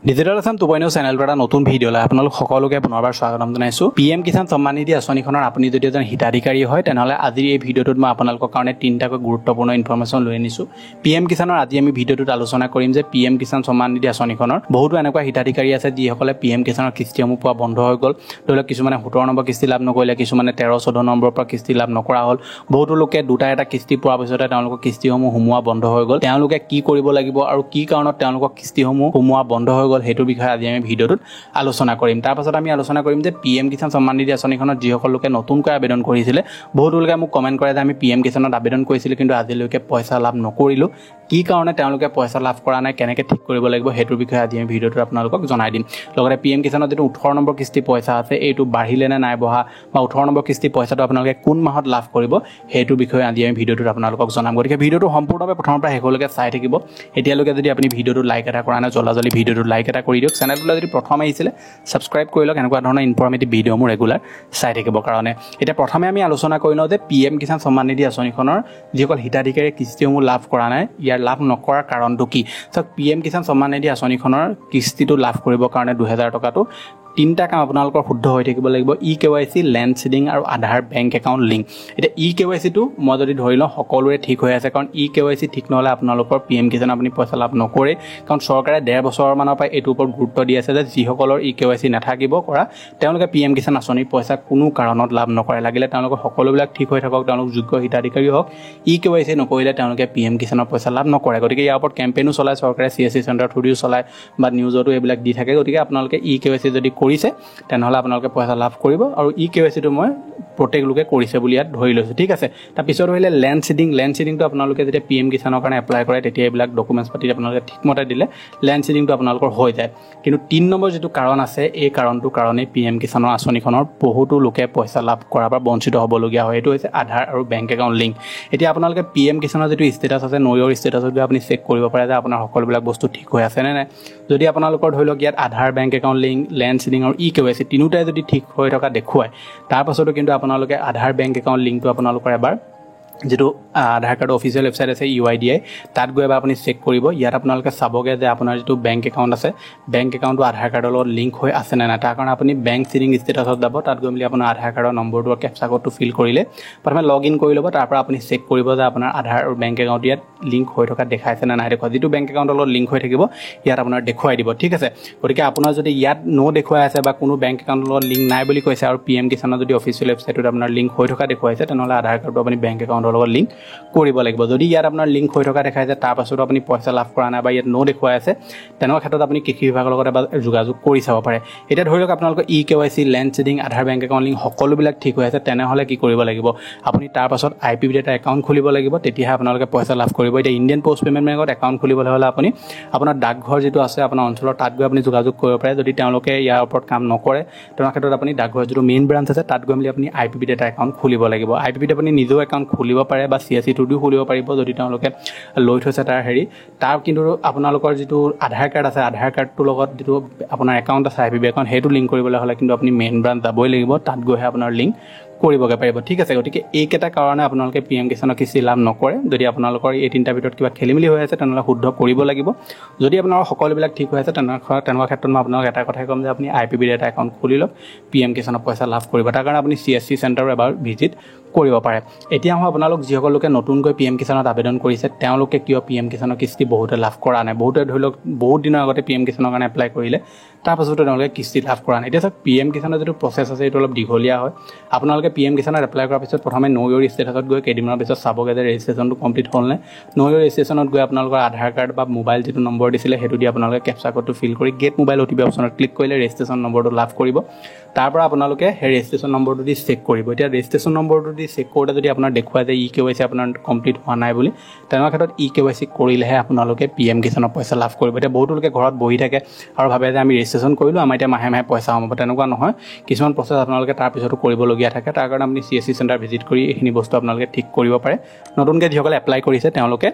Digital Assam 2.0 চেনেলটো এটা নতুন ভিডিঅ'লৈ আপোনালোক সকলোকে পুনৰবাৰ স্বাগতম জনাইছো। পিএম কিষাণ সন্মান নিধি আঁচনিখনৰ আপুনি যদি এজন হিতাধিকাৰী হয় তেনেহলে আজিৰ এই ভিডিঅ'টোত মই আপোনালোকৰ কাৰণে তিনিটাকৈ গুৰুত্বপূৰ্ণ ইনফৰমেশ্যন লৈ আনিছো। পিএম কিষাণৰ আজি আমি ভিডিঅ'টোত আলোচনা কৰিম যে পিএম কিষাণ সন্মান নিধি আঁচনিখনৰ বহুতো এনেকুৱা হিতাধিকাৰী আছে যিসকলে পিএম কিষাণৰ কিস্তিসমূহ পোৱা বন্ধ হৈ গ'ল। ধৰি লওক কিছুমানে 17 নম্বৰ কিস্তি লাভ নকৰিলে, কিছুমানে 13-14 নম্বৰৰ পৰা কিস্তি লাভ নকৰা হ'ল। বহুতো লোকে দুটা এটা কিস্তি পোৱাৰ পিছতে তেওঁলোকৰ কিস্তিসমূহ সোমোৱা বন্ধ হৈ গ'ল। তেওঁলোকে কি কৰিব লাগিব আৰু কি কাৰণত তেওঁলোকৰ কিস্তিসমূহ সোমোৱা বন্ধ হৈ গ'ল সেইটো বিষয়ে আজি আমি ভিডিঅ'টোত আলোচনা কৰিম। তাৰ পাছত আমি আলোচনা কৰিম যে পিএম কিষাণ সন্মান নিধি আঁচনিখনত যিসকল লোকে নতুনকৈ আবেদন কৰিছিলে, বহুতো লোকে মোক কমেণ্ট কৰে যে আমি পিএম কিষাণত আবেদন কৰিছিলোঁ কিন্তু আজিলৈকে পইচা লাভ নকৰিলোঁ, কি কাৰণে তেওঁলোকে পইচা লাভ কৰা নাই, কেনেকৈ ঠিক কৰিব লাগিব সেইটোৰ বিষয়ে আজি আমি ভিডিঅ'টোত আপোনালোকক জনাই দিম। লগতে পিএম কিষাণত যিটো 18 নম্বৰ কিস্তি পইচা আছে এইটো বাঢ়িলে নে নাই বঢ়া বা 18 নম্বৰ কিস্তি পইচাটো আপোনালোকে কোন মাহত লাভ কৰিব সেইটোৰ বিষয়ে আজি আমি ভিডিঅ'টোত আপোনালোকক জনাম। গতিকে ভিডিঅ'টো সম্পূৰ্ণভাৱে প্ৰথমৰ পৰা শেষলৈকে চাই থাকিব। এতিয়ালৈকে যদি আপুনি ভিডিঅ'টো লাইক এটা কৰা নাই জলদি ভিডিঅ'টো লাইক এটা কৰি দিয়ক। চেনেলটোলৈ যদি প্ৰথম আহিছিলে ছাবস্ক্ৰাইব কৰি লওক, এনেকুৱা ধৰণৰ ইনফৰ্মেটিভ ভিডিঅ' মোৰ ৰেগুলাৰ চাই থাকিবৰ কাৰণে। এতিয়া প্ৰথমে আমি আলোচনা কৰি লওঁ যে পিএম কিষাণ সন্মান নিধি আঁচনিখনৰ যিসকল হিতাধিকাৰীয়ে কিস্তিসমূহ লাভ কৰা নাই ইয়াৰ লাভ নকৰাৰ কাৰণটো কি। চাওক, পিএম কিষাণ সন্মান নিধি আঁচনিখনৰ কিস্তিটো লাভ কৰিবৰ কাৰণে 2000 টকাটো তিনিটা কাম আপোনালোকৰ শুদ্ধ হৈ থাকিব লাগিব: KYC, লেণ্ড চিডিং আৰু আধাৰ বেংক একাউণ্ট লিংক। এতিয়া KYCটো মই যদি ধৰি লওঁ সকলোৰে ঠিক হৈ আছে, কাৰণ KYC ঠিক নহ'লে আপোনালোকৰ পিএম কিষাণ আপুনি পইচা লাভ নকৰে। কাৰণ চৰকাৰে 1.5 বছৰমানৰ পৰা এইটোৰ ওপৰত গুৰুত্ব দি আছে যে যিসকলৰ KYC নাথাকিব কৰা তেওঁলোকে পিএম কিষাণ আঁচনিৰ পইচা কোনো কাৰণত লাভ নকৰে। লাগিলে তেওঁলোকৰ সকলোবিলাক ঠিক হৈ থাকক, তেওঁলোক যোগ্য হিতাধিকাৰী হওক, KYC নকৰিলে তেওঁলোকে পিএম কিষাণৰ পইচা লাভ নকৰে। গতিকে ইয়াৰ ওপৰত কেম্পেইনো চলায় চৰকাৰে, CSC চেণ্টাৰ থ্ৰুদিও চলায় বা নিউজতো এইবিলাক দি থাকে। গতিকে আপোনালোকে KYC যদি কৰিছে তেনেহ'লে আপোনালোকে পইচা লাভ কৰিব, আৰু KYCটো মই প্ৰত্যেক লোকে কৰিছে বুলি ইয়াত ধৰি লৈছোঁ। ঠিক আছে। তাৰপিছত আহিলে লেণ্ড চিডিং। লেণ্ড চিডিংটো আপোনালোকে যেতিয়া পিএম কিষাণৰ কাৰণে এপ্লাই কৰে তেতিয়া এইবিলাক ডকুমেণ্টছ পাতি আপোনালোকে ঠিকমতে দিলে লেণ্ড চিডিংটো আপোনালোকৰ হৈ যায়। কিন্তু 3 নম্বৰ যিটো কাৰণ আছে এই কাৰণটোৰ কাৰণেই পিএম কিষাণৰ আঁচনিখনৰ বহুতো লোকে পইচা লাভ কৰাৰ পৰা বঞ্চিত হ'বলগীয়া হয়। এইটো হৈছে আধাৰ আৰু বেংক একাউণ্ট লিংক। এতিয়া আপোনালোকে পিএম কিষাণৰ যিটো ষ্টেটাছ আছে নৈৰ ষ্টেটাছত গৈ আপুনি চেক কৰিব পাৰে যে আপোনাৰ সকলোবিলাক বস্তু ঠিক হৈ আছে নে নাই। যদি আপোনালোকৰ ধৰি লওক ইয়াত Aadhaar, bank account link, land seeding আৰু KYC তিনিওটাই যদি ঠিক হৈ থকা দেখুৱায় তাৰপাছতো কিন্তু আপোনালোকে আধাৰ, বেংক একাউণ্ট লিংকটো আপোনালোকৰ এবাৰ যিটো আধাৰ কাৰ্ডৰ অফিচিয়েল ৱেবছাইট আছে UIDAI তাত গৈ এবাৰ আপুনি চেক কৰিব। ইয়াত আপোনালোকে চাবগৈ যে আপোনাৰ যিটো বেংক একাউণ্ট আছে বেংক একাউণ্টটো আধাৰ কাৰ্ডৰ লগত লিংক হৈ আছে নে নাই। তাৰ কাৰণে আপুনি বেংক চিডিং ষ্টেটাছত যাব, তাত গৈ মেলি আপোনাৰ আধাৰ কাৰ্ডৰ নম্বৰটো আৰু কেপচা কোডটো ফিল কৰিলে প্ৰথমে লগ ইন কৰি ল'ব। তাৰপৰা আপুনি চেক কৰিব যে আপোনাৰ আধাৰ আৰু বেংক একাউণ্ট ইয়াত লিংক হৈ থকা দেখাইছে নে নাই দেখুৱাই। যিটো বেংক একাউণ্টৰ লগত লিংক হৈ থাকিব ইয়াত আপোনাৰ দেখুৱাই দিব। ঠিক আছে। গতিকে আপোনাৰ যদি ইয়াত দেখুৱাই আছে বা কোনো বেংক একাউণ্টৰ লগত লিংক নাই বুলি কৈছে আৰু পিএম কিষাণৰ যদি অফিচিয়েল ৱেবছাইটত আপোনাৰ লিংক হৈ থকা দেখুৱাইছে তেনেহ'লে আধাৰ কাৰ্ডটো আপুনি বেংক একাউণ্টৰ লগত লিংক কৰিব লাগিব। যদি ইয়াত আপোনাৰ লিংক হৈ থকা দেখাইছে তাৰপাছতো আপুনি পইচা লাভ কৰা নাই বা ইয়াত দেখুৱাই আছে তেনেকুৱা ক্ষেত্ৰত আপুনি কৃষি বিভাগৰ লগত এবাৰ যোগাযোগ কৰি চাব পাৰে। এতিয়া ধৰি লওক আপোনালোকৰ KYC, লেণ্ড চিডিং, আধাৰ, বেংক একাউণ্ট লিংক সকলোবিলাক ঠিক হৈ আছে, তেনেহ'লে কি কৰিব লাগিব, আপুনি তাৰপাছত IPB এটা একাউণ্ট খুলিব লাগিব, তেতিয়াহে আপোনালোকে পইচা লাভ কৰিব। এতিয়া ইণ্ডিয়ান পোষ্ট পে'মেণ্ট বেংকত একাউণ্ট খুলিবলৈ হ'লে আপুনি আপোনাৰ ডাকঘৰ যিটো আছে আপোনাৰ অঞ্চলৰ তাত গৈ আপুনি যোগাযোগ কৰিব পাৰে। যদি তেওঁলোকে ইয়াৰ ওপৰত কাম নকৰে তেনেকুৱা ক্ষেত্ৰত আপুনি ডাকঘৰ যিটো মেইন ব্ৰাঞ্চ আছে তাত গৈ মেলি আপুনি IPB এটা একাউণ্ট খুলিব লাগিব। IPB আপুনি নিজেও একাউণ্ট খুলিব পাৰে বা CSC থ্ৰুদিও খুলিব পাৰিব যদি তেওঁলোকে লৈ থৈছে তাৰ কিন্তু আপোনালোকৰ যিটো আধাৰ কাৰ্ড আছে আধাৰ কাৰ্ডটোৰ লগত যিটো আপোনাৰ একাউণ্ট আছে IPB একাউণ্ট সেইটো লিংক কৰিবলৈ হ'লে কিন্তু আপুনি মেইন ব্ৰাঞ্চ যাবই লাগিব, তাত গৈহে আপোনাৰ লিংক কৰিবগৈ পাৰিব। ঠিক আছে। গতিকে এইকেইটা কাৰণে আপোনালোকে পিএম কিষাণৰ কিস্তি লাভ নকৰে। যদি আপোনালোকৰ এই তিনিটাৰ ভিতৰত কিবা খেলিমেলি হৈ আছে তেনেহ'লে শুদ্ধ কৰিব লাগিব। যদি আপোনালোকৰ সকলোবিলাক ঠিক হৈ আছে তেনেকুৱা ক্ষেত্ৰত মই আপোনালোক এটা কথাই ক'ম যে আপুনি IPB এটা একাউণ্ট খুলি লওক, পিএম কিষাণৰ পইচা লাভ কৰিব। তাৰ কাৰণে আপুনি CSC চেণ্টাৰো এবাৰ ভিজিট কৰিব পাৰে। এতিয়া মই আপোনালোক যিসকল লোকে নতুনকৈ পিএম কিষাণত আবেদন কৰিছে তেওঁলোকে কিয় পিএম কিষাণৰ কিস্তি বহুতে লাভ কৰা নাই। বহুতে ধৰি লওক বহুত দিনৰ আগতে পিএম কিষাণৰ কাৰণে এপ্লাই কৰিলে তাৰপাছতো তেওঁলোকে কিস্তি লাভ কৰা নাই। এতিয়া চাওক, পিএম কিষাণৰ যিটো প্ৰচেছ আছে এইটো অলপ দীঘলীয়া হয়। আপোনালোকে পিএম কিষাণত এপ্লাই কৰাৰ পিছত প্ৰথমে নৈৰ ষ্টেটাছত গৈ কেইদিনমানৰ পিছত চাবগৈ যে ৰেজিষ্ট্ৰেশ্যনটো কমপ্লিট হ'লনে। নৈৰ ৰেজিষ্ট্ৰেশ্যনত গৈ আপোনালোকৰ আধাৰ কাৰ্ড বা মোবাইল যিটো নম্বৰ দিছিলে সেইটো দি আপোনালোকে কেপচা কোডটো ফিল কৰি গেট মোবাইল OTP অপশ্যনত ক্লিক কৰিলে ৰেজিষ্ট্ৰেশ্যন নম্বৰটো লাভ কৰিব। তাৰ পৰা আপোনালোকে সেই ৰেজিষ্ট্ৰেশ্যন নম্বৰটো দি চেক কৰিব। এতিয়া ৰেজিষ্ট্ৰেশ্যন নম্বৰটো দি চেক কৰোঁতে যদি আপোনাৰ দেখুৱাই যে KYC আপোনাৰ কমপ্লিট হোৱা নাই বুলি, তেনেকুৱা ক্ষেত্ৰত KYC কৰিলেহে আপোনালোকে পিএম কিষাণৰ পইচা লাভ কৰিব। এতিয়া বহুতো লোকে ঘৰত বহি থাকে আৰু ভাবে যে আমি ৰেজিষ্ট্ৰেশ্যন কৰিলোঁ আমাৰ এতিয়া মাহে মাহে পইচা সোমাব। তেনেকুৱা নহয়, কিছুমান প্ৰচেছ আপোনালোকে তাৰপিছতো কৰিবলগীয়া থাকে। তাৰ কাৰণে আপুনি CSC চেণ্টাৰ ভিজিট কৰি এইখিনি বস্তু আপোনালোকে ঠিক কৰিব পাৰে। নতুনকৈ যিসকলে এপ্লাই কৰিছে তেওঁলোকে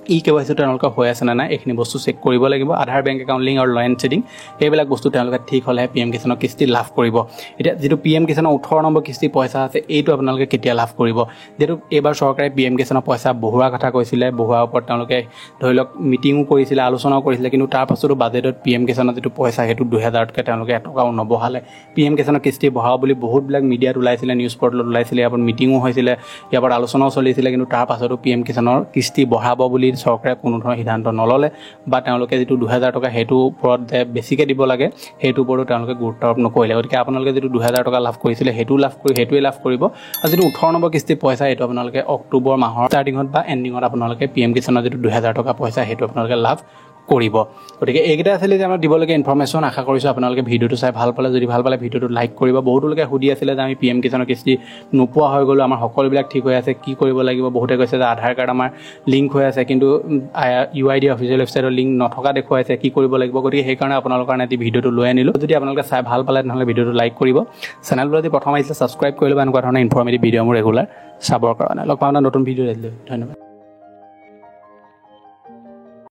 KYC তেওঁলোকৰ হৈ আছে নে নাই এইখিনি বস্তু চেক কৰিব লাগিব আধাৰ বেংক একাউণ্ট লিংক আৰু লয়েন চেডিং এইবিলাক বস্তু তেওঁলোকে ঠিক হ'লে PM কিষাণৰ কিস্তি লাভ কৰিব এতিয়া যেটো PM কিষাণৰ 18 নম্বৰ কিস্তি পইচা আছে এইটো আপোনালোকে কেতিয়া লাভ কৰিব যেটো এবাৰ চৰকাৰে PM কিষাণৰ পইচা বহুৱা কথা কৈছিলে বহুৱাৰ ওপৰত তেওঁলোকে ধৰি লওক মিটিংও কৰিছিলে আলোচনাও কৰিছিলে কিন্তু তাৰ পাছতো বাজেটত PM কিষাণৰ যেটো পইচা হেতু 2000 টকা তেওঁলোকে এটকাও নবহালে PM কিষাণৰ কিস্তি বহাও বুলি বহুত বিলাক মিডিয়াত ওলাইছিলে নিউজ পৰ্টেলত ওলাইছিলে ইয়াৰ মিটিংও হৈছিলে ইয়াৰ আলোচনাও চলিছিলে কিন্তু তাৰ পাছতো PM কিষাণৰ কিস্তি বহাব বুলি চৰকাৰে কোনো ধৰণৰ সিদ্ধান্ত নললে বা তেওঁলোকে যেটো 2000 টকা হেতু ওপৰত বেছিকে দিব লাগে হেতু ওপৰত তেওঁলোকে গুৰুত্ব নকৰিলে গতিকে আপোনালোকে যেটো 2000 টকা লাভ কৰিছিলে হেতু লাভ কৰি হেতুৱে লাভ কৰিব আৰু যেটো 18 নম্বৰ কিস্তি পইচা এটো আপোনালোকে অক্টোবৰ মাহৰ ষ্টাৰ্টিংত বা এন্ডিংত আপোনালোকে PM কিষাণৰ যেটো 2000 টকা পইচা হেতু আপোনালোকে লাভ কৰিব গতিকে এইকেইটা আছিল যে আমাৰ দিবলগীয়া ইনফৰমেশ্যন আশা কৰিছো আপোনালোকে ভিডিওটো চাই ভাল পালে যদি ভাল পালে ভিডিওটো লাইক কৰিব বহুতো লোকে সুধি আছিলে যে আমি PM কিষাণৰ কিস্তি নোপোৱা হৈ গলো আমাৰ সকলোবিলাক ঠিক হৈ আছে কি কৰিব লাগিব বহুতে কৈছে যে আধাৰ কাৰ্ড আমাৰ লিংক হৈ আছে কিন্তু UID অফিচিয়েল ৱেবছাইটৰ লিংক নথকা দেখুৱাইছে কি কৰিব লাগিব গতিকে সেই কাৰণে আপোনালোকৰ কাৰণে এই ভিডিওটো লৈ আনিলো যদি আপোনালোকে চাই ভাল পালে নহলে ভিডিওটো লাইক কৰিব চেনেলটো যদি প্ৰথম আহিছে সাবস্ক্ৰাইব কৰি ল'ব এনেকুৱা ধৰণৰ ইনফৰমেটিভ ভিডিও মোৰ ৰেগুলাৰ চাবৰ কাৰণে লগ পাম নতুন ভিডিও ধন্যবাদ